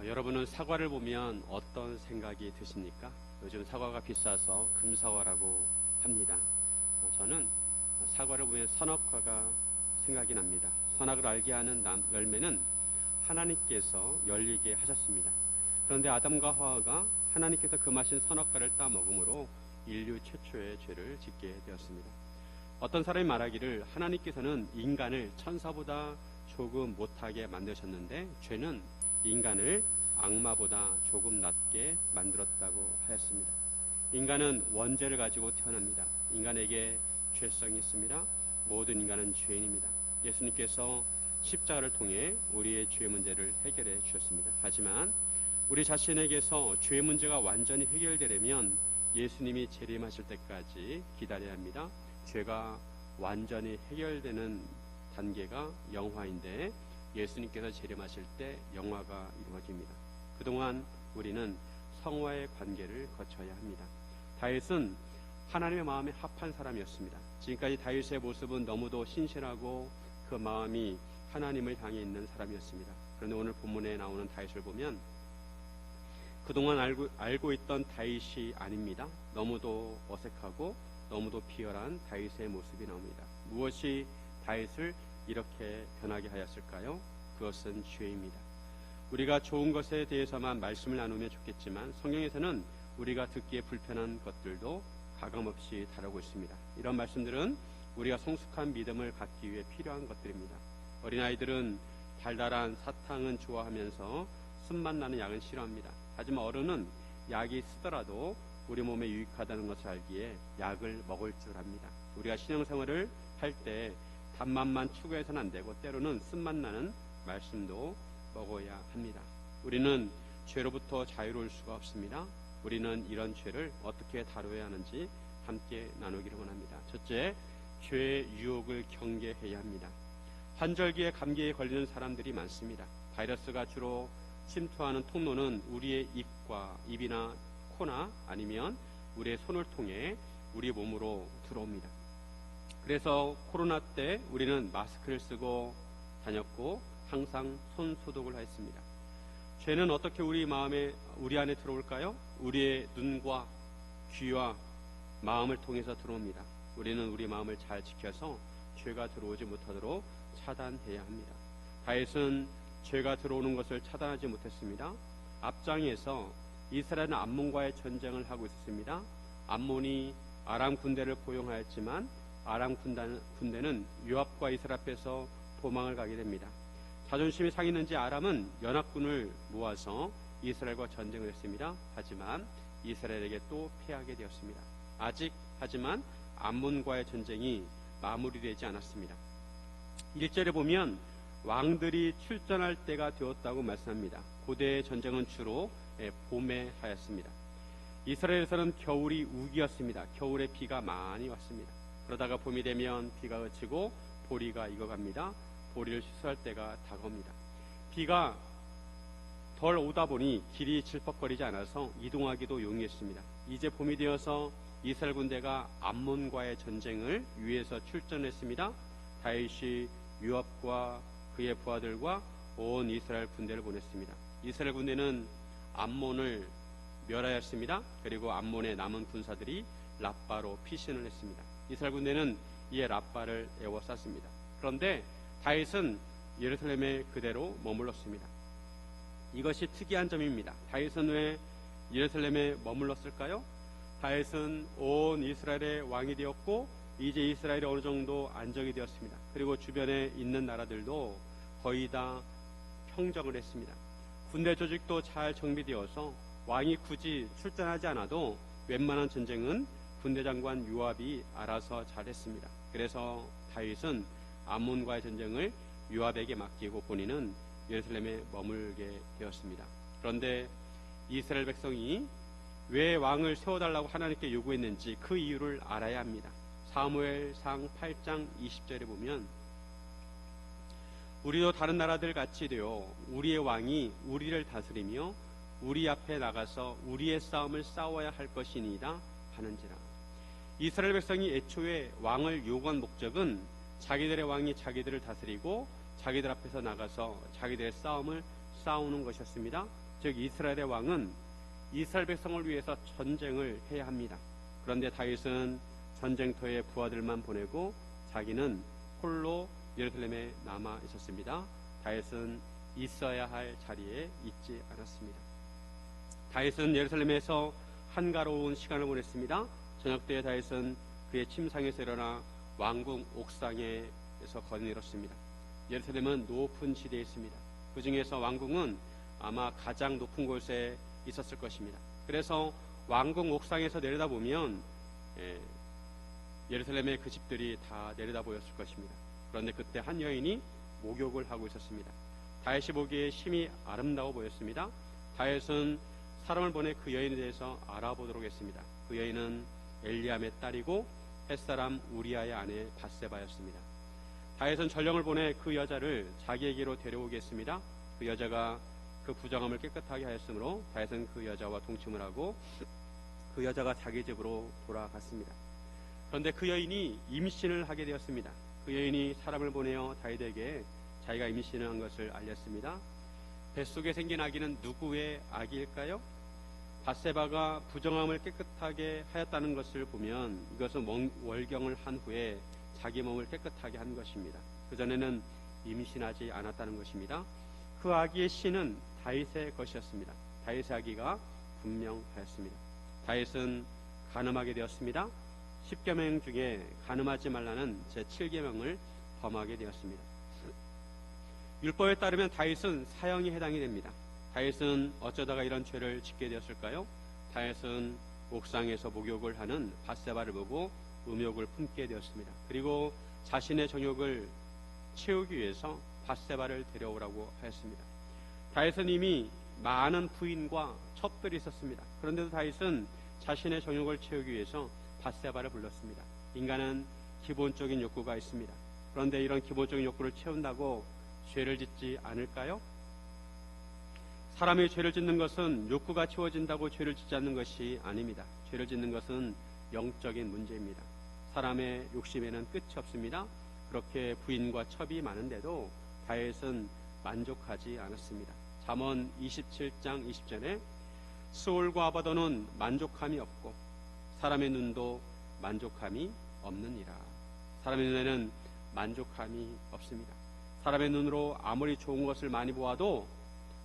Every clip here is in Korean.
여러분은 사과를 보면 어떤 생각이 드십니까? 요즘 사과가 비싸서 금사과라고 합니다. 저는 사과를 보면 선악과가 생각이 납니다. 선악을 알게 하는 열매는 하나님께서 열리게 하셨습니다. 그런데 아담과 하와가 하나님께서 금하신 선악과를 따먹음으로 인류 최초의 죄를 짓게 되었습니다. 어떤 사람이 말하기를 하나님께서는 인간을 천사보다 조금 못하게 만드셨는데 죄는 인간을 악마보다 조금 낮게 만들었다고 하였습니다. 인간은 원죄를 가지고 태어납니다. 인간에게 죄성이 있습니다. 모든 인간은 죄인입니다. 예수님께서 십자가를 통해 우리의 죄 문제를 해결해 주셨습니다. 하지만 우리 자신에게서 죄 문제가 완전히 해결되려면 예수님이 재림하실 때까지 기다려야 합니다. 죄가 완전히 해결되는 단계가 영화인데 예수님께서 재림하실 때 영화가 이루어집니다. 그동안 우리는 성화의 관계를 거쳐야 합니다. 다윗은 하나님의 마음에 합한 사람이었습니다. 지금까지 다윗의 모습은 너무도 신실하고 그 마음이 하나님을 향해 있는 사람이었습니다. 그런데 오늘 본문에 나오는 다윗을 보면 그동안 알고 있던 다윗이 아닙니다. 너무도 어색하고 너무도 비열한 다윗의 모습이 나옵니다. 무엇이 다윗을 이렇게 변하게 하였을까요? 그것은 죄입니다. 우리가 좋은 것에 대해서만 말씀을 나누면 좋겠지만 성경에서는 우리가 듣기에 불편한 것들도 가감없이 다루고 있습니다. 이런 말씀들은 우리가 성숙한 믿음을 갖기 위해 필요한 것들입니다. 어린아이들은 달달한 사탕은 좋아하면서 쓴맛 나는 약은 싫어합니다. 하지만 어른은 약이 쓰더라도 우리 몸에 유익하다는 것을 알기에 약을 먹을 줄 압니다. 우리가 신앙생활을 할 때 단맛만 추구해서는 안 되고 때로는 쓴맛 나는 말씀도 먹어야 합니다. 우리는 죄로부터 자유로울 수가 없습니다. 우리는 이런 죄를 어떻게 다뤄야 하는지 함께 나누기를 원합니다. 첫째, 죄의 유혹을 경계해야 합니다. 환절기에 감기에 걸리는 사람들이 많습니다. 바이러스가 주로 침투하는 통로는 우리의 입이나 코나 아니면 우리의 손을 통해 우리 몸으로 들어옵니다. 그래서 코로나 때 우리는 마스크를 쓰고 다녔고 항상 손 소독을 했습니다. 죄는 어떻게 우리 안에 들어올까요? 우리의 눈과 귀와 마음을 통해서 들어옵니다. 우리는 우리 마음을 잘 지켜서 죄가 들어오지 못하도록 차단해야 합니다. 다윗은 죄가 들어오는 것을 차단하지 못했습니다. 앞장에서 이스라엘은 암몬과의 전쟁을 하고 있었습니다. 암몬이 아람 군대를 포용하였지만 아람 군대는 요압과 이스라엘 앞에서 도망을 가게 됩니다. 자존심이 상했는지 아람은 연합군을 모아서 이스라엘과 전쟁을 했습니다. 하지만 이스라엘에게 또 패하게 되었습니다. 하지만 암몬과의 전쟁이 마무리되지 않았습니다. 1절에 보면 왕들이 출전할 때가 되었다고 말씀합니다. 고대의 전쟁은 주로 봄에 하였습니다. 이스라엘에서는 겨울이 우기였습니다. 겨울에 비가 많이 왔습니다. 그러다가 봄이 되면 비가 그치고 보리가 익어갑니다. 보리를 추수할 때가 다가옵니다. 비가 덜 오다 보니 길이 질퍽거리지 않아서 이동하기도 용이했습니다. 이제 봄이 되어서 이스라엘 군대가 암몬과의 전쟁을 위해서 출전했습니다. 다윗이 요압과 그의 부하들과 온 이스라엘 군대를 보냈습니다. 이스라엘 군대는 암몬을 멸하였습니다. 그리고 암몬의 남은 군사들이 랍바로 피신을 했습니다. 이스라엘 군대는 이에 랍바를 에워쌌습니다. 그런데 다윗은 예루살렘에 그대로 머물렀습니다. 이것이 특이한 점입니다. 다윗은 왜 예루살렘에 머물렀을까요? 다윗은 온 이스라엘의 왕이 되었고 이제 이스라엘이 어느 정도 안정이 되었습니다. 그리고 주변에 있는 나라들도 거의 다 평정을 했습니다. 군대 조직도 잘 정비되어서 왕이 굳이 출전하지 않아도 웬만한 전쟁은 군대 장관 요압이 알아서 잘했습니다. 그래서 다윗은 암몬과의 전쟁을 요압에게 맡기고 본인은 예루살렘에 머물게 되었습니다. 그런데 이스라엘 백성이 왜 왕을 세워달라고 하나님께 요구했는지 그 이유를 알아야 합니다. 사무엘상 8장 20절에 보면 우리도 다른 나라들 같이 되어 우리의 왕이 우리를 다스리며 우리 앞에 나가서 우리의 싸움을 싸워야 할 것이니이다 하는지라. 이스라엘 백성이 애초에 왕을 요구한 목적은 자기들의 왕이 자기들을 다스리고 자기들 앞에서 나가서 자기들의 싸움을 싸우는 것이었습니다. 즉 이스라엘의 왕은 이스라엘 백성을 위해서 전쟁을 해야 합니다. 그런데 다윗은 전쟁터에 부하들만 보내고 자기는 홀로 예루살렘에 남아 있었습니다. 다윗은 있어야 할 자리에 있지 않았습니다. 다윗은 예루살렘에서 한가로운 시간을 보냈습니다. 저녁 때 다윗은 그의 침상에서 일어나 왕궁 옥상에서 거닐었습니다. 예루살렘은 높은 지대에 있습니다. 그 중에서 왕궁은 아마 가장 높은 곳에 있었을 것입니다. 그래서 왕궁 옥상에서 내려다보면 예루살렘의 그 집들이 다 내려다 보였을 것입니다. 그런데 그때 한 여인이 목욕을 하고 있었습니다. 다윗이 보기에 심히 아름다워 보였습니다. 다윗은 사람을 보내 그 여인에 대해서 알아보도록 했습니다. 그 여인은 엘리암의 딸이고 햇사람 우리아의 아내 밧세바였습니다. 다윗은 전령을 보내 그 여자를 자기에게로 데려오겠습니다. 그 여자가 그 부정함을 깨끗하게 하였으므로 다윗은 그 여자와 동침을 하고 그 여자가 자기 집으로 돌아갔습니다. 그런데 그 여인이 임신을 하게 되었습니다. 그 여인이 사람을 보내어 다윗에게 자기가 임신을 한 것을 알렸습니다. 뱃속에 생긴 아기는 누구의 아기일까요? 밧세바가 부정함을 깨끗하게 하였다는 것을 보면 이것은 월경을 한 후에 자기 몸을 깨끗하게 한 것입니다. 그전에는 임신하지 않았다는 것입니다. 그 아기의 씨는 다윗의 것이었습니다. 다윗의 아기가 분명하였습니다. 다윗은 간음하게 되었습니다. 10계명 중에 간음하지 말라는 제7계명을 범하게 되었습니다. 율법에 따르면 다윗은 사형에 해당이 됩니다. 다윗은 어쩌다가 이런 죄를 짓게 되었을까요? 다윗은 옥상에서 목욕을 하는 밧세바를 보고 음욕을 품게 되었습니다. 그리고 자신의 정욕을 채우기 위해서 밧세바를 데려오라고 하였습니다. 다윗은 이미 많은 부인과 첩들이 있었습니다. 그런데도 다윗은 자신의 정욕을 채우기 위해서 밧세바를 불렀습니다. 인간은 기본적인 욕구가 있습니다. 그런데 이런 기본적인 욕구를 채운다고 죄를 짓지 않을까요? 사람이 죄를 짓는 것은 욕구가 채워진다고 죄를 짓지 않는 것이 아닙니다. 죄를 짓는 것은 영적인 문제입니다. 사람의 욕심에는 끝이 없습니다. 그렇게 부인과 첩이 많은데도 다윗은 만족하지 않았습니다. 잠언 27장 20절에 스올과 아바도는 만족함이 없고 사람의 눈도 만족함이 없느니라. 사람의 눈에는 만족함이 없습니다. 사람의 눈으로 아무리 좋은 것을 많이 보아도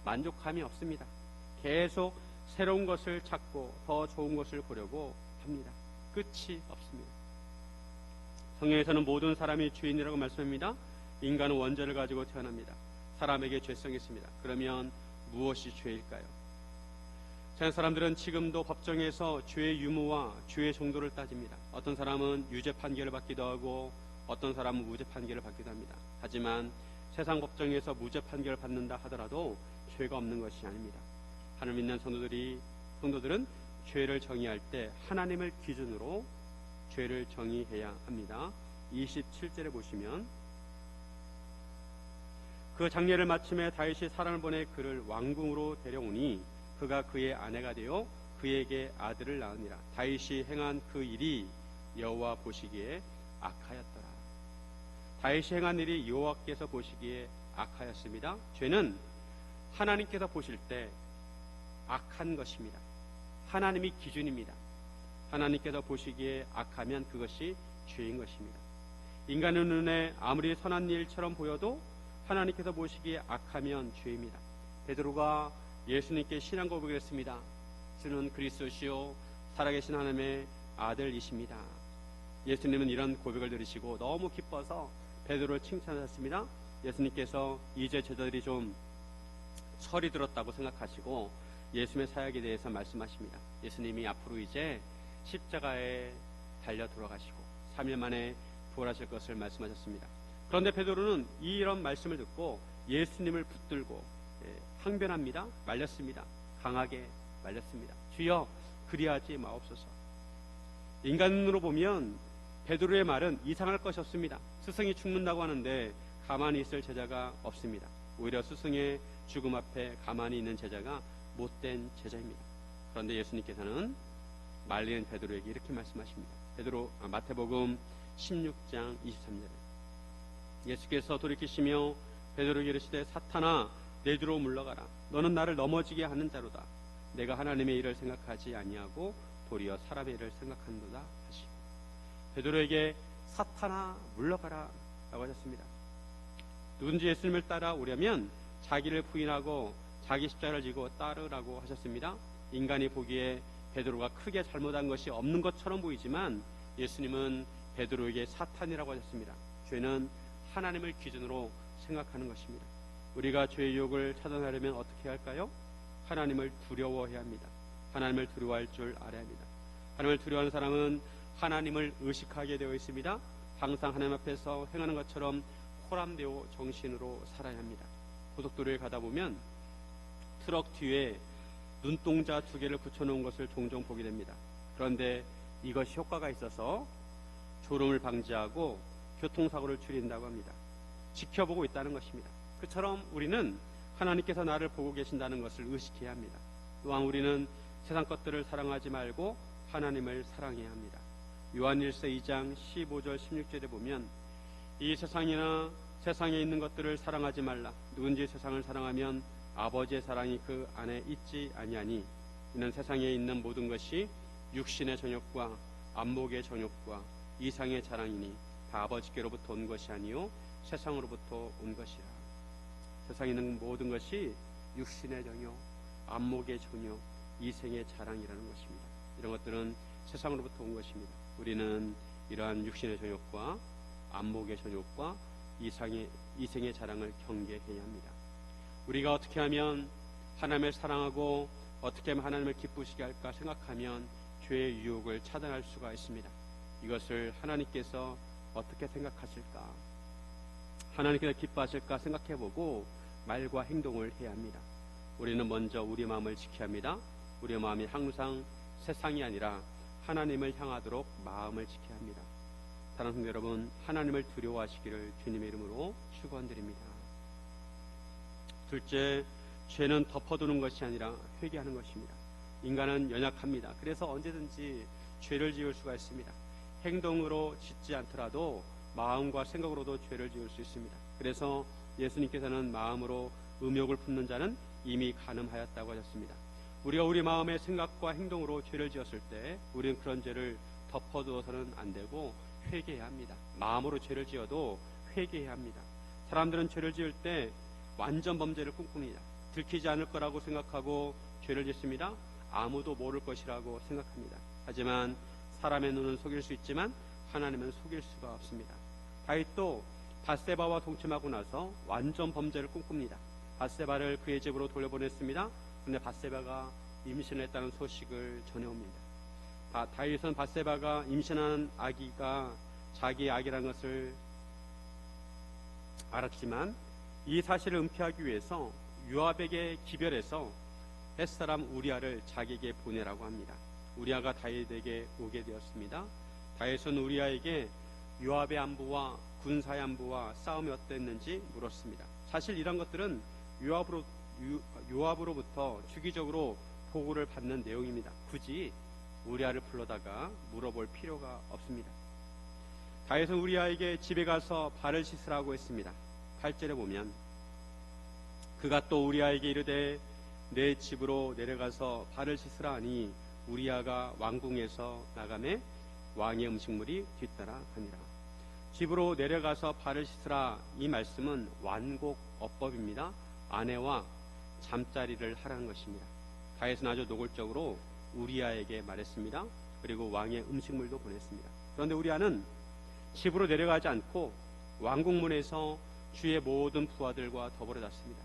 만족함이 없습니다. 계속 새로운 것을 찾고 더 좋은 것을 보려고 합니다. 끝이 없습니다. 성경에서는 모든 사람이 죄인이라고 말씀합니다. 인간은 원죄를 가지고 태어납니다. 사람에게 죄성이 있습니다. 그러면 무엇이 죄일까요? 자, 사람들은 지금도 법정에서 죄의 유무와 죄의 정도를 따집니다. 어떤 사람은 유죄 판결을 받기도 하고 어떤 사람은 무죄 판결을 받기도 합니다. 하지만 세상 법정에서 무죄 판결을 받는다 하더라도 죄가 없는 것이 아닙니다. 하나님 믿는 성도들은 죄를 정의할 때 하나님을 기준으로 죄를 정의해야 합니다. 27절에 보시면 그 장례를 마침에 다윗이 사람을 보내 그를 왕궁으로 데려오니 그가 그의 아내가 되어 그에게 아들을 낳으니라. 다윗이 행한 그 일이 여호와 보시기에 악하였더라. 다윗이 행한 일이 여호와께서 보시기에 악하였습니다. 죄는 하나님께서 보실 때 악한 것입니다. 하나님이 기준입니다. 하나님께서 보시기에 악하면 그것이 죄인 것입니다. 인간의 눈에 아무리 선한 일처럼 보여도 하나님께서 보시기에 악하면 죄입니다. 베드로가 예수님께 신앙 고백을 했습니다. 주는 그리스도시요 살아계신 하나님의 아들이십니다. 예수님은 이런 고백을 들으시고 너무 기뻐서 베드로를 칭찬하셨습니다. 예수님께서 이제 제자들이 좀 철이 들었다고 생각하시고 예수님의 사역에 대해서 말씀하십니다. 예수님이 앞으로 이제 십자가에 달려 돌아가시고 3일 만에 부활하실 것을 말씀하셨습니다. 그런데 베드로는 이런 말씀을 듣고 예수님을 붙들고 항변합니다. 말렸습니다. 강하게 말렸습니다. 주여 그리하지 마옵소서. 인간으로 보면 베드로의 말은 이상할 것이 없습니다. 스승이 죽는다고 하는데 가만히 있을 제자가 없습니다. 오히려 스승의 죽음 앞에 가만히 있는 제자가 못된 제자입니다. 그런데 예수님께서는 말리는 베드로에게 이렇게 말씀하십니다. 마태복음 16장 23절에 예수께서 돌이키시며 베드로에게 이르시되 사탄아 내 뒤로 물러가라. 너는 나를 넘어지게 하는 자로다. 내가 하나님의 일을 생각하지 아니하고 도리어 사람의 일을 생각한도다 하시고, 베드로에게 사탄아 물러가라 라고 하셨습니다. 누군지 예수님을 따라오려면 자기를 부인하고 자기 십자가를 지고 따르라고 하셨습니다. 인간이 보기에 베드로가 크게 잘못한 것이 없는 것처럼 보이지만 예수님은 베드로에게 사탄이라고 하셨습니다. 죄는 하나님을 기준으로 생각하는 것입니다. 우리가 죄의 유혹을 차단하려면 어떻게 할까요? 하나님을 두려워해야 합니다. 하나님을 두려워할 줄 알아야 합니다. 하나님을 두려워하는 사람은 하나님을 의식하게 되어 있습니다. 항상 하나님 앞에서 행하는 것처럼 호람되어 정신으로 살아야 합니다. 고속도로에 가다 보면 트럭 뒤에 눈동자 2개를 붙여놓은 것을 종종 보게 됩니다. 그런데 이것이 효과가 있어서 졸음을 방지하고 교통사고를 줄인다고 합니다. 지켜보고 있다는 것입니다. 그처럼 우리는 하나님께서 나를 보고 계신다는 것을 의식해야 합니다. 또한 우리는 세상 것들을 사랑하지 말고 하나님을 사랑해야 합니다. 요한일서 2장 15절 16절에 보면 이 세상이나 세상에 있는 것들을 사랑하지 말라. 누군지 세상을 사랑하면 아버지의 사랑이 그 안에 있지 아니하니 이는 세상에 있는 모든 것이 육신의 정욕과 안목의 정욕과 이상의 자랑이니 다 아버지께로부터 온 것이 아니요 세상으로부터 온 것이라. 세상에 있는 모든 것이 육신의 정욕, 안목의 정욕, 이생의 자랑이라는 것입니다. 이런 것들은 세상으로부터 온 것입니다. 우리는 이러한 육신의 정욕과 안목의 정욕과 이생의 자랑을 경계해야 합니다. 우리가 어떻게 하면 하나님을 사랑하고 어떻게 하면 하나님을 기쁘시게 할까 생각하면 죄의 유혹을 차단할 수가 있습니다. 이것을 하나님께서 어떻게 생각하실까, 하나님께서 기뻐하실까 생각해보고 말과 행동을 해야 합니다. 우리는 먼저 우리 마음을 지켜야 합니다. 우리의 마음이 항상 세상이 아니라 하나님을 향하도록 마음을 지켜야 합니다. 사랑하는 성도 여러분, 하나님을 두려워하시기를 주님의 이름으로 축원드립니다. 둘째, 죄는 덮어두는 것이 아니라 회개하는 것입니다. 인간은 연약합니다. 그래서 언제든지 죄를 지을 수가 있습니다. 행동으로 짓지 않더라도 마음과 생각으로도 죄를 지을 수 있습니다. 그래서 예수님께서는 마음으로 음욕을 품는 자는 이미 간음하였다고 하셨습니다. 우리가 우리 마음의 생각과 행동으로 죄를 지었을 때 우리는 그런 죄를 덮어두어서는 안 되고 회개해야 합니다. 마음으로 죄를 지어도 회개해야 합니다. 사람들은 죄를 지을 때 완전 범죄를 꿈꿉니다. 들키지 않을 거라고 생각하고 죄를 짓습니다. 아무도 모를 것이라고 생각합니다. 하지만 사람의 눈은 속일 수 있지만 하나님은 속일 수가 없습니다. 다윗도 밧세바와 동침하고 나서 완전 범죄를 꿈꿉니다. 밧세바를 그의 집으로 돌려보냈습니다. 그런데 밧세바가 임신을 했다는 소식을 전해옵니다. 다윗은 밧세바가 임신한 아기가 자기의 아기라는 것을 알았지만 이 사실을 은폐하기 위해서 요압에게 기별해서 햇사람 우리아를 자기에게 보내라고 합니다. 우리아가 다윗에게 오게 되었습니다. 다윗은 우리아에게 요압의 안부와 군사의 안부와 싸움이 어땠는지 물었습니다. 사실 이런 것들은 요압으로부터 주기적으로 보고를 받는 내용입니다. 굳이 우리아를 불러다가 물어볼 필요가 없습니다. 다윗은 우리아에게 집에 가서 발을 씻으라고 했습니다. 8절에 보면 그가 또 우리아에게 이르되 내 집으로 내려가서 발을 씻으라 하니 우리아가 왕궁에서 나가매 왕의 음식물이 뒤따라 가니라. 집으로 내려가서 발을 씻으라, 이 말씀은 완곡어법입니다. 아내와 잠자리를 하라는 것입니다. 다윗은 아주 노골적으로 우리아에게 말했습니다. 그리고 왕의 음식물도 보냈습니다. 그런데 우리아는 집으로 내려가지 않고 왕궁문에서 주의 모든 부하들과 더불어 잤습니다.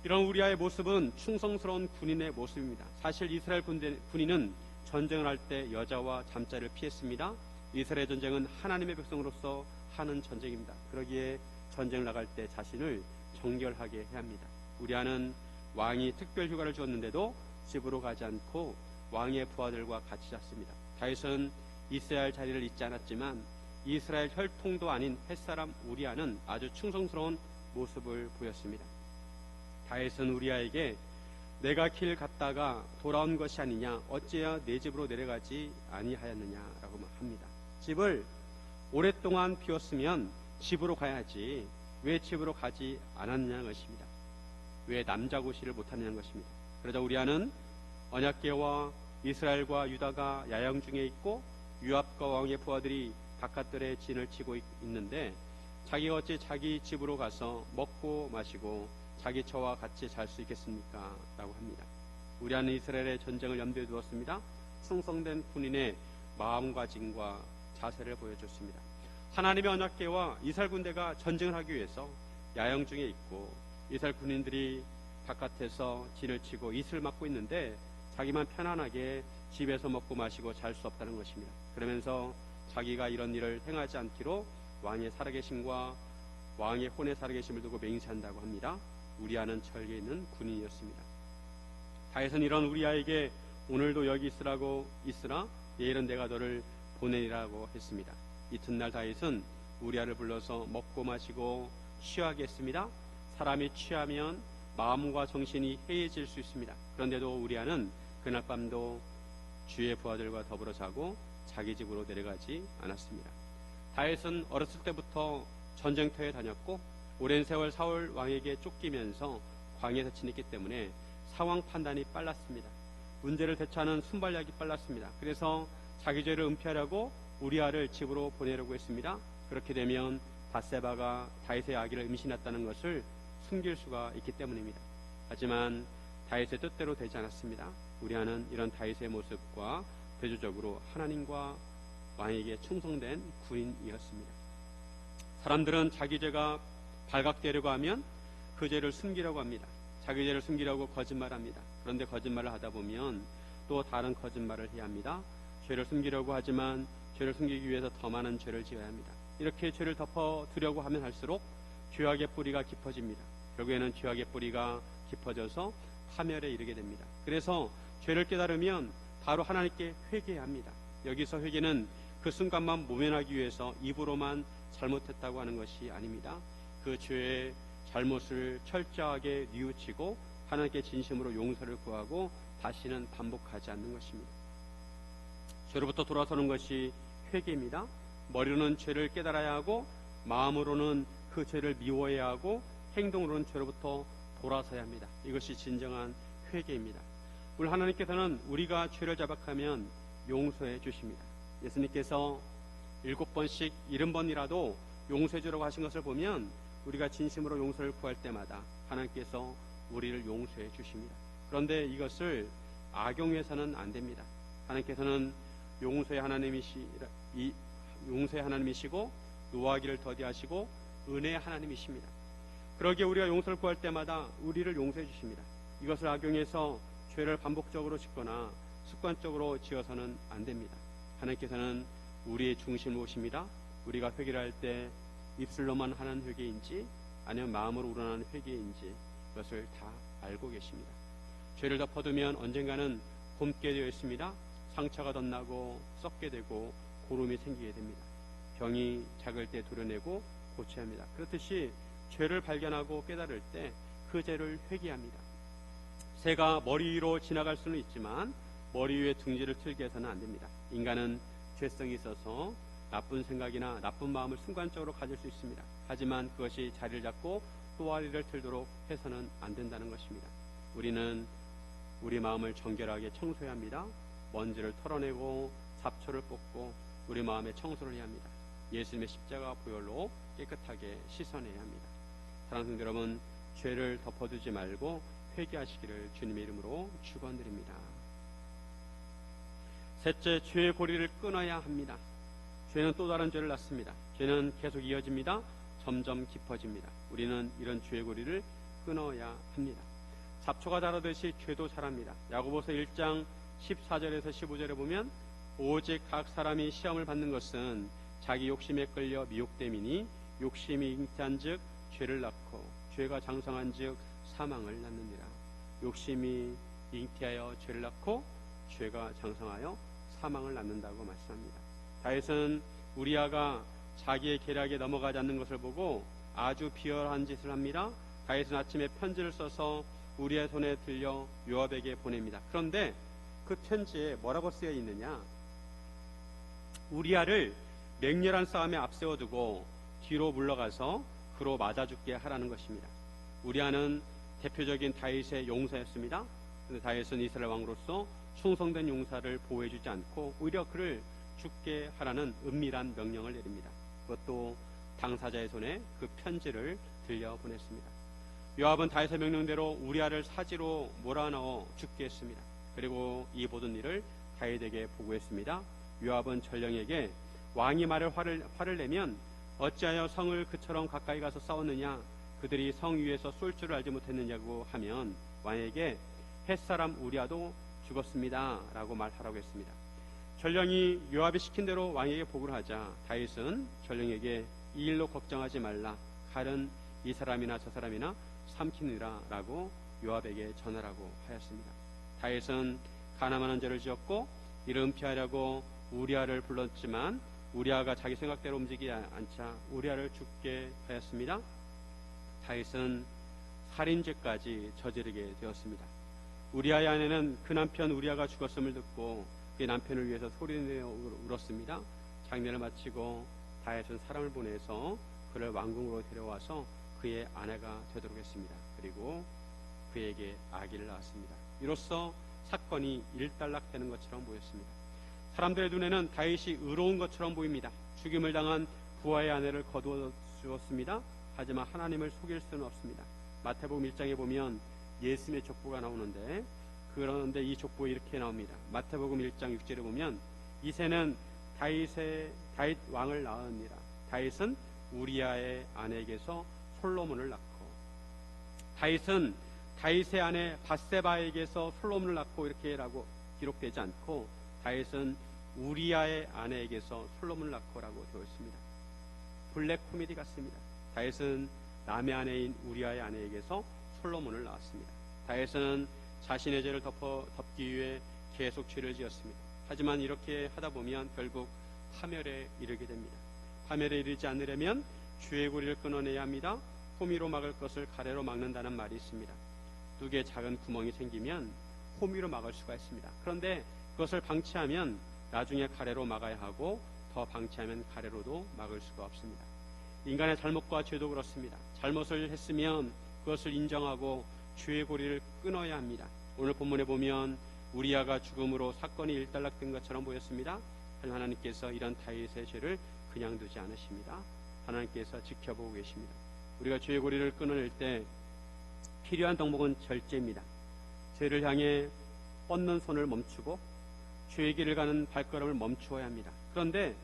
이런 우리아의 모습은 충성스러운 군인의 모습입니다. 사실 이스라엘 군인은 전쟁을 할 때 여자와 잠자리를 피했습니다. 이스라엘 전쟁은 하나님의 백성으로서 하는 전쟁입니다. 그러기에 전쟁을 나갈 때 자신을 정결하게 해야 합니다. 우리아는 왕이 특별 휴가를 주었는데도 집으로 가지 않고 왕의 부하들과 같이 잤습니다. 다윗은 있어야 할 자리를 잊지 않았지만 이스라엘 혈통도 아닌 햇사람 우리아는 아주 충성스러운 모습을 보였습니다. 다윗은 우리아에게 내가 길 갔다가 돌아온 것이 아니냐, 어찌해야 내 집으로 내려가지 아니하였느냐라고 합니다. 집을 오랫동안 비웠으면 집으로 가야지 왜 집으로 가지 않았냐는 것입니다. 왜 남자고시를 못하냐는 것입니다. 그러자 우리아는 언약궤와 이스라엘과 유다가 야영 중에 있고 유압과 왕의 부하들이 바깥들에 진을 치고 있는데 자기가 어찌 자기 집으로 가서 먹고 마시고 자기 처와 같이 잘 수 있겠습니까? 라고 합니다. 우리아는 이스라엘의 전쟁을 염두에 두었습니다. 충성된 군인의 마음가짐과 자세를 보여줬습니다. 하나님의 언약궤와 이스라엘 군대가 전쟁을 하기 위해서 야영 중에 있고 이스라엘 군인들이 바깥에서 진을 치고 이슬을 맞고 있는데 자기만 편안하게 집에서 먹고 마시고 잘 수 없다는 것입니다. 그러면서 자기가 이런 일을 행하지 않기로 왕의 살아계심과 왕의 혼의 살아계심을 두고 맹세한다고 합니다. 우리아는 철기에 있는 군인이었습니다. 다윗은 이런 우리아에게 오늘도 여기 있으라 내일은 내가 너를 보내리라고 했습니다. 이튿날 다윗은 우리아를 불러서 먹고 마시고 취하게 했습니다. 사람이 취하면 마음과 정신이 해이해질 수 있습니다. 그런데도 우리아는 그날 밤도 주의 부하들과 더불어 자고 자기 집으로 내려가지 않았습니다. 다윗은 어렸을 때부터 전쟁터에 다녔고 오랜 세월 사울 왕에게 쫓기면서 광야에서 지냈기 때문에 상황 판단이 빨랐습니다. 문제를 대처하는 순발력이 빨랐습니다. 그래서 자기 죄를 은폐하려고 우리아를 집으로 보내려고 했습니다. 그렇게 되면 밧세바가 다윗의 아기를 임신했다는 것을 숨길 수가 있기 때문입니다. 하지만 다윗의 뜻대로 되지 않았습니다. 우리아는 이런 다윗의 모습과 대조적으로 하나님과 왕에게 충성된 군인이었습니다. 사람들은 자기 죄가 발각되려고 하면 그 죄를 숨기려고 합니다. 자기 죄를 숨기려고 거짓말합니다. 그런데 거짓말을 하다 보면 또 다른 거짓말을 해야 합니다. 죄를 숨기려고 하지만 죄를 숨기기 위해서 더 많은 죄를 지어야 합니다. 이렇게 죄를 덮어두려고 하면 할수록 죄악의 뿌리가 깊어집니다. 결국에는 죄악의 뿌리가 깊어져서 파멸에 이르게 됩니다. 그래서 죄를 깨달으면 바로 하나님께 회개해야 합니다. 여기서 회개는 그 순간만 모면하기 위해서 입으로만 잘못했다고 하는 것이 아닙니다. 그 죄의 잘못을 철저하게 뉘우치고 하나님께 진심으로 용서를 구하고 다시는 반복하지 않는 것입니다. 죄로부터 돌아서는 것이 회개입니다. 머리로는 죄를 깨달아야 하고 마음으로는 그 죄를 미워해야 하고 행동으로는 죄로부터 돌아서야 합니다. 이것이 진정한 회개입니다. 오늘 하나님께서는 우리가 죄를 자박하면 용서해 주십니다. 예수님께서 7번씩 70번이라도 용서해 주라고 하신 것을 보면 우리가 진심으로 용서를 구할 때마다 하나님께서 우리를 용서해 주십니다. 그런데 이것을 악용해서는 안 됩니다. 하나님께서는 용서의 하나님이시고 노하기를 더디하시고 은혜의 하나님이십니다. 그러기에 우리가 용서를 구할 때마다 우리를 용서해 주십니다. 이것을 악용해서 죄를 반복적으로 짓거나 습관적으로 지어서는 안 됩니다. 하나님께서는 우리의 중심을 보십니다. 우리가 회개를 할 때 입술로만 하는 회개인지 아니면 마음으로 우러나는 회개인지 그것을 다 알고 계십니다. 죄를 덮어두면 언젠가는 곰게 되어 있습니다. 상처가 덧나고 썩게 되고 고름이 생기게 됩니다. 병이 작을 때 도려내고 고쳐야 합니다. 그렇듯이 죄를 발견하고 깨달을 때 그 죄를 회개합니다. 새가 머리 위로 지나갈 수는 있지만 머리 위에 둥지를 틀게 해서는 안 됩니다. 인간은 죄성이 있어서 나쁜 생각이나 나쁜 마음을 순간적으로 가질 수 있습니다. 하지만 그것이 자리를 잡고 또아리를 틀도록 해서는 안 된다는 것입니다. 우리는 우리 마음을 정결하게 청소해야 합니다. 먼지를 털어내고 잡초를 뽑고 우리 마음에 청소를 해야 합니다. 예수님의 십자가 보혈로 깨끗하게 씻어내야 합니다. 사랑하는 성도 여러분, 죄를 덮어두지 말고 회개하시기를 주님의 이름으로 축원드립니다. 셋째, 죄의 고리를 끊어야 합니다. 죄는 또 다른 죄를 낳습니다. 죄는 계속 이어집니다. 점점 깊어집니다. 우리는 이런 죄의 고리를 끊어야 합니다. 잡초가 자라듯이 죄도 자랍니다. 야고보서 1장 14절에서 15절에 보면 오직 각 사람이 시험을 받는 것은 자기 욕심에 끌려 미혹됨이니 욕심이 잉태한즉 죄를 낳고 죄가 장성한즉 사망을 낳느니라. 욕심이 잉태하여 죄를 낳고 죄가 장성하여 사망을 낳는다고 말씀합니다. 다윗은 우리아가 자기의 계략에 넘어가지 않는 것을 보고 아주 비열한 짓을 합니다. 다윗은 아침에 편지를 써서 우리아의 손에 들려 요압에게 보냅니다. 그런데 그 편지에 뭐라고 쓰여 있느냐? 우리아를 맹렬한 싸움에 앞세워두고 뒤로 물러가서 그로 맞아 죽게 하라는 것입니다. 우리아는 대표적인 다윗의 용사였습니다. 그런데 다윗은 이스라엘 왕으로서 충성된 용사를 보호해주지 않고 오히려 그를 죽게 하라는 은밀한 명령을 내립니다. 그것도 당사자의 손에 그 편지를 들려보냈습니다. 요압은 다윗의 명령대로 우리아를 사지로 몰아넣어 죽게 했습니다. 그리고 이 모든 일을 다윗에게 보고했습니다. 요압은 전령에게 왕이 화를 내면 어찌하여 성을 그처럼 가까이 가서 싸웠느냐, 그들이 성 위에서 쏠 줄을 알지 못했느냐고 하면 왕에게 햇사람 우리아도 죽었습니다 라고 말하라고 했습니다. 전령이 요압이 시킨 대로 왕에게 보고를 하자 다윗은 전령에게 이 일로 걱정하지 말라, 칼은 이 사람이나 저 사람이나 삼키느라 라고 요압에게 전하라고 하였습니다. 다윗은 가늠하는 죄를 지었고 이를 은폐하려고 우리아를 불렀지만 우리아가 자기 생각대로 움직이지 않자 우리아를 죽게 하였습니다. 다윗은 살인죄까지 저지르게 되었습니다. 우리아의 아내는 그 남편 우리아가 죽었음을 듣고 그의 남편을 위해서 소리내어 울었습니다. 장례를 마치고 다윗은 사람을 보내서 그를 왕궁으로 데려와서 그의 아내가 되도록 했습니다. 그리고 그에게 아기를 낳았습니다. 이로써 사건이 일단락되는 것처럼 보였습니다. 사람들의 눈에는 다윗이 의로운 것처럼 보입니다. 죽임을 당한 부하의 아내를 거두어 주었습니다. 하지만 하나님을 속일 수는 없습니다. 마태복음 1장에 보면 예수님의 족보가 나오는데, 그런데 이 족보에 이렇게 나옵니다. 마태복음 1장 6절에 보면 이새는 다윗 왕을 낳으니라. 다윗은 우리아의 아내에게서 솔로몬을 낳고, 다윗은 다윗의 아내 밧세바에게서 솔로몬을 낳고 이렇게라고 기록되지 않고 다윗은 우리아의 아내에게서 솔로몬을 낳고라고 되어 있습니다. 블랙 코미디 같습니다. 다윗은 남의 아내인 우리아의 아내에게서 솔로몬을 낳았습니다. 다윗은 자신의 죄를 덮기 위해 계속 죄를 지었습니다. 하지만 이렇게 하다 보면 결국 파멸에 이르게 됩니다. 파멸에 이르지 않으려면 주의고리를 끊어내야 합니다. 호미로 막을 것을 가래로 막는다는 말이 있습니다. 뚝에 작은 구멍이 생기면 호미로 막을 수가 있습니다. 그런데 그것을 방치하면 나중에 가래로 막아야 하고 더 방치하면 가래로도 막을 수가 없습니다. 인간의 잘못과 죄도 그렇습니다. 잘못을 했으면 그것을 인정하고 죄의 고리를 끊어야 합니다. 오늘 본문에 보면 우리아가 죽음으로 사건이 일단락된 것처럼 보였습니다. 하지만 하나님께서 이런 다윗의 죄를 그냥 두지 않으십니다. 하나님께서 지켜보고 계십니다. 우리가 죄의 고리를 끊어낼 때 필요한 덕목은 절제입니다. 죄를 향해 뻗는 손을 멈추고 죄의 길을 가는 발걸음을 멈추어야 합니다. 그런데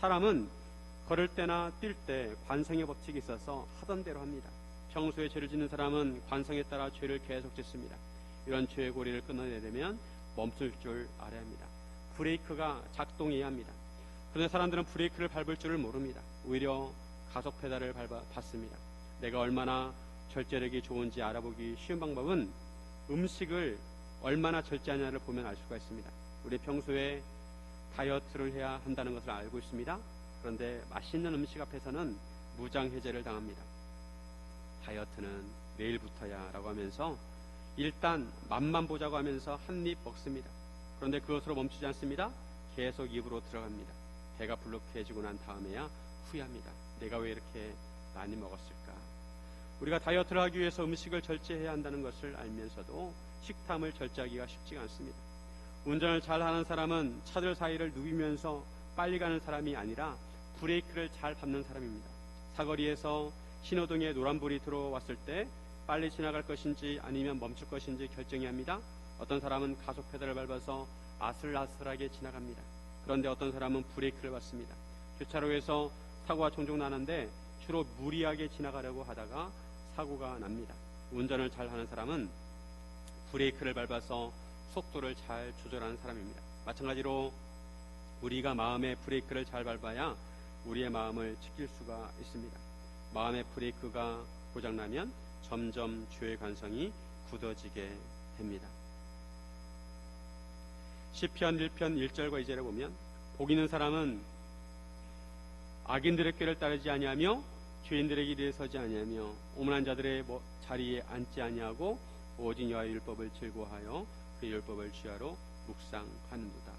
사람은 걸을 때나 뛸 때 관성의 법칙이 있어서 하던 대로 합니다. 평소에 죄를 짓는 사람은 관성에 따라 죄를 계속 짓습니다. 이런 죄의 고리를 끊어내려면 멈출 줄 알아야 합니다. 브레이크가 작동해야 합니다. 그런데 사람들은 브레이크를 밟을 줄을 모릅니다. 오히려 가속 페달을 밟습니다. 내가 얼마나 절제력이 좋은지 알아보기 쉬운 방법은 음식을 얼마나 절제하냐를 보면 알 수가 있습니다. 우리 평소에 다이어트를 해야 한다는 것을 알고 있습니다. 그런데 맛있는 음식 앞에서는 무장해제를 당합니다. 다이어트는 내일부터야 라고 하면서 일단 맛만 보자고 하면서 한 입 먹습니다. 그런데 그것으로 멈추지 않습니다. 계속 입으로 들어갑니다. 배가 불룩해지고 난 다음에야 후회합니다. 내가 왜 이렇게 많이 먹었을까? 우리가 다이어트를 하기 위해서 음식을 절제해야 한다는 것을 알면서도 식탐을 절제하기가 쉽지가 않습니다. 운전을 잘하는 사람은 차들 사이를 누비면서 빨리 가는 사람이 아니라 브레이크를 잘 밟는 사람입니다. 사거리에서 신호등에 노란불이 들어왔을 때 빨리 지나갈 것인지 아니면 멈출 것인지 결정해야 합니다. 어떤 사람은 가속 페달을 밟아서 아슬아슬하게 지나갑니다. 그런데 어떤 사람은 브레이크를 밟습니다. 교차로에서 사고가 종종 나는데 주로 무리하게 지나가려고 하다가 사고가 납니다. 운전을 잘하는 사람은 브레이크를 밟아서 속도를 잘 조절하는 사람입니다. 마찬가지로 우리가 마음의 브레이크를 잘 밟아야 우리의 마음을 지킬 수가 있습니다. 마음의 브레이크가 고장나면 점점 죄의 관성이 굳어지게 됩니다. 시편 1편 1절과 2절에 보면 복 있는 사람은 악인들의 꾀를 따르지 아니하며 죄인들의 길에 서지 아니하며 오만한 자들의 자리에 앉지 아니하고 오직 여호와의 율법을 즐거워하여 그 율법을 주야로 묵상하는도다.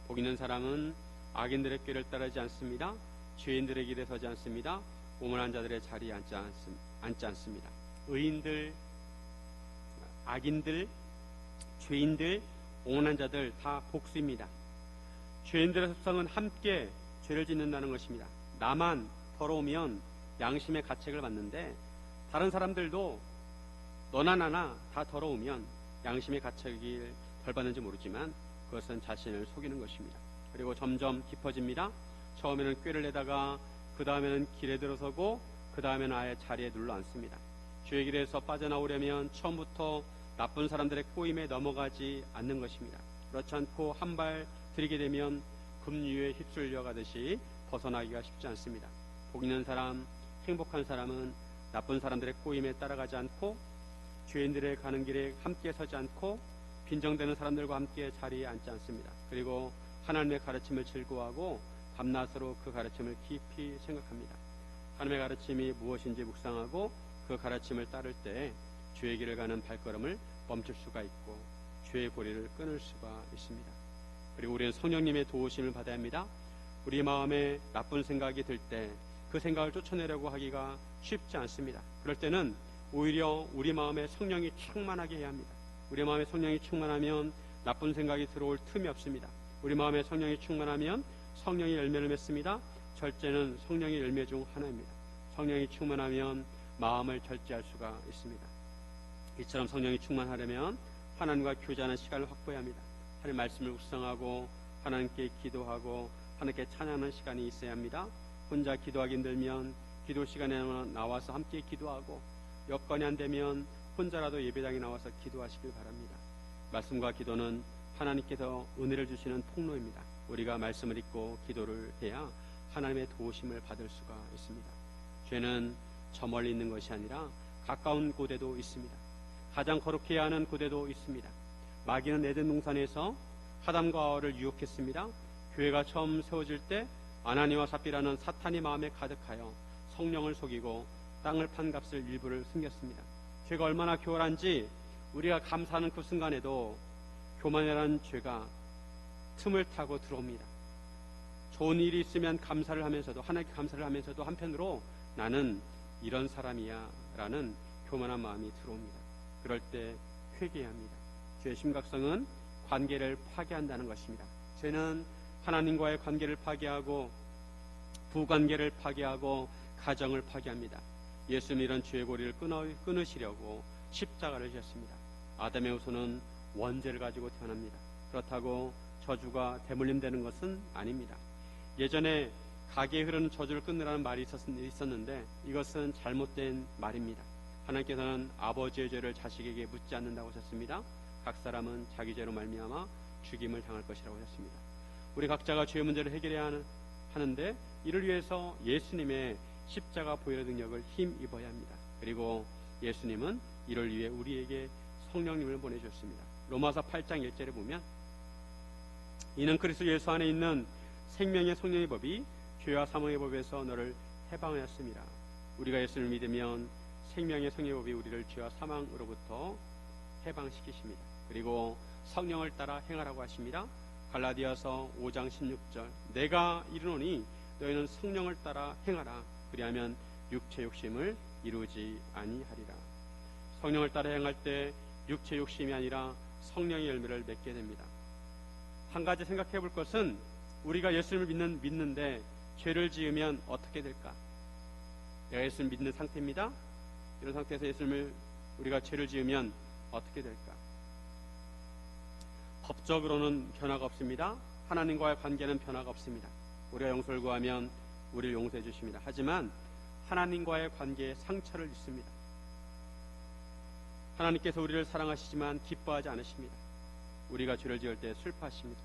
복 있는 사람은 악인들의 꾀를 따르지 않습니다. 죄인들의 길에 서지 않습니다. 오만한 자들의 자리에 앉지 않습니다. 의인들, 악인들, 죄인들, 온한 자들 다 복수입니다. 죄인들의 습성은 함께 죄를 짓는다는 것입니다. 나만 더러우면 양심의 가책을 받는데 다른 사람들도 너나 나나 다 더러우면 양심의 가책을 덜 받는지 모르지만 그것은 자신을 속이는 것입니다. 그리고 점점 깊어집니다. 처음에는 꾀를 내다가 그 다음에는 길에 들어서고 그 다음에는 아예 자리에 눌러 앉습니다. 죄의 길에서 빠져나오려면 처음부터 나쁜 사람들의 꼬임에 넘어가지 않는 것입니다. 그렇지 않고 한 발 들이게 되면 급류에 휩쓸려 가듯이 벗어나기가 쉽지 않습니다. 복 있는 사람, 행복한 사람은 나쁜 사람들의 꼬임에 따라가지 않고 죄인들의 가는 길에 함께 서지 않고 빈정대는 사람들과 함께 자리에 앉지 않습니다. 그리고 하나님의 가르침을 즐거워하고 밤낮으로 그 가르침을 깊이 생각합니다. 하나님의 가르침이 무엇인지 묵상하고 그 가르침을 따를 때 죄의 길을 가는 발걸음을 멈출 수가 있고 죄의 고리를 끊을 수가 있습니다. 그리고 우리는 성령님의 도우심을 받아야 합니다. 우리 마음에 나쁜 생각이 들 때 그 생각을 쫓아내려고 하기가 쉽지 않습니다. 그럴 때는 오히려 우리 마음에 성령이 충만하게 해야 합니다. 우리 마음에 성령이 충만하면 나쁜 생각이 들어올 틈이 없습니다. 우리 마음에 성령이 충만하면 성령이 열매를 맺습니다. 절제는 성령의 열매 중 하나입니다. 성령이 충만하면 마음을 절제할 수가 있습니다. 이처럼 성령이 충만하려면 하나님과 교제하는 시간을 확보해야 합니다. 하나님 말씀을 묵상하고 하나님께 기도하고 하나님께 찬양하는 시간이 있어야 합니다. 혼자 기도하기 힘들면 기도 시간에 나와서 함께 기도하고 여건이 안 되면 혼자라도 예배당에 나와서 기도하시길 바랍니다. 말씀과 기도는 하나님께서 은혜를 주시는 통로입니다. 우리가 말씀을 읽고 기도를 해야 하나님의 도우심을 받을 수가 있습니다. 죄는 저 멀리 있는 것이 아니라 가까운 곳에도 있습니다. 가장 거룩해야 하는 곳에도 있습니다. 마귀는 에덴 동산에서 아담과 하와를 유혹했습니다. 교회가 처음 세워질 때 아나니와 삽비라는 사탄이 마음에 가득하여 성령을 속이고 땅을 판 값을 일부를 숨겼습니다. 죄가 얼마나 교활한지 우리가 감사하는 그 순간에도 교만이라는 죄가 틈을 타고 들어옵니다. 좋은 일이 있으면 감사를 하면서도 하나님께 감사를 하면서도 한편으로 나는 이런 사람이야 라는 교만한 마음이 들어옵니다. 그럴 때 회개해야 합니다. 죄의 심각성은 관계를 파괴한다는 것입니다. 죄는 하나님과의 관계를 파괴하고 부관계를 파괴하고 가정을 파괴합니다. 예수님은 이런 죄의 고리를 끊으시려고 십자가를 지셨습니다. 아담의 후손은 원죄를 가지고 태어납니다. 그렇다고 저주가 대물림되는 것은 아닙니다. 예전에 가게에 흐르는 저주를 끊으라는 말이 있었는데 이것은 잘못된 말입니다. 하나님께서는 아버지의 죄를 자식에게 묻지 않는다고 하셨습니다. 각 사람은 자기 죄로 말미암아 죽임을 당할 것이라고 하셨습니다. 우리 각자가 죄의 문제를 해결해야 하는데 이를 위해서 예수님의 십자가 보혈의 능력을 힘입어야 합니다. 그리고 예수님은 이를 위해 우리에게 성령님을 보내주셨습니다. 로마서 8장 1절에 보면 이는 그리스도 예수 안에 있는 생명의 성령의 법이 죄와 사망의 법에서 너를 해방하였습니다. 우리가 예수를 믿으면 생명의 성령의 법이 우리를 죄와 사망으로부터 해방시키십니다. 그리고 성령을 따라 행하라고 하십니다. 갈라디아서 5장 16절 내가 이르노니 너희는 성령을 따라 행하라. 그리하면 육체 욕심을 이루지 아니하리라. 성령을 따라 행할 때 육체 욕심이 아니라 성령의 열매를 맺게 됩니다. 한 가지 생각해 볼 것은 우리가 예수님을 믿는데 죄를 지으면 어떻게 될까? 내가 예수님을 믿는 상태입니다. 이런 상태에서 예수님을 우리가 죄를 지으면 어떻게 될까? 법적으로는 변화가 없습니다. 하나님과의 관계는 변화가 없습니다. 우리가 용서를 구하면 우리를 용서해 주십니다. 하지만 하나님과의 관계에 상처를 입습니다. 하나님께서 우리를 사랑하시지만 기뻐하지 않으십니다. 우리가 죄를 지을 때 슬퍼하십니다.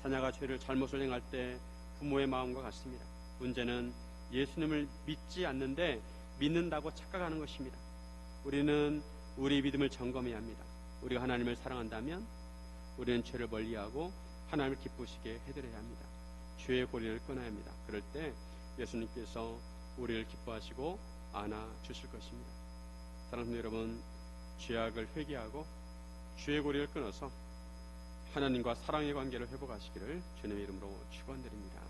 자녀가 잘못을 행할 때 부모의 마음과 같습니다. 문제는 예수님을 믿지 않는데 믿는다고 착각하는 것입니다. 우리는 우리 믿음을 점검해야 합니다. 우리가 하나님을 사랑한다면 우리는 죄를 멀리하고 하나님을 기쁘시게 해드려야 합니다. 죄의 고리를 끊어야 합니다. 그럴 때 예수님께서 우리를 기뻐하시고 안아주실 것입니다. 사랑하는 여러분, 죄악을 회개하고 죄의 고리를 끊어서 하나님과 사랑의 관계를 회복하시기를 주님의 이름으로 축원드립니다.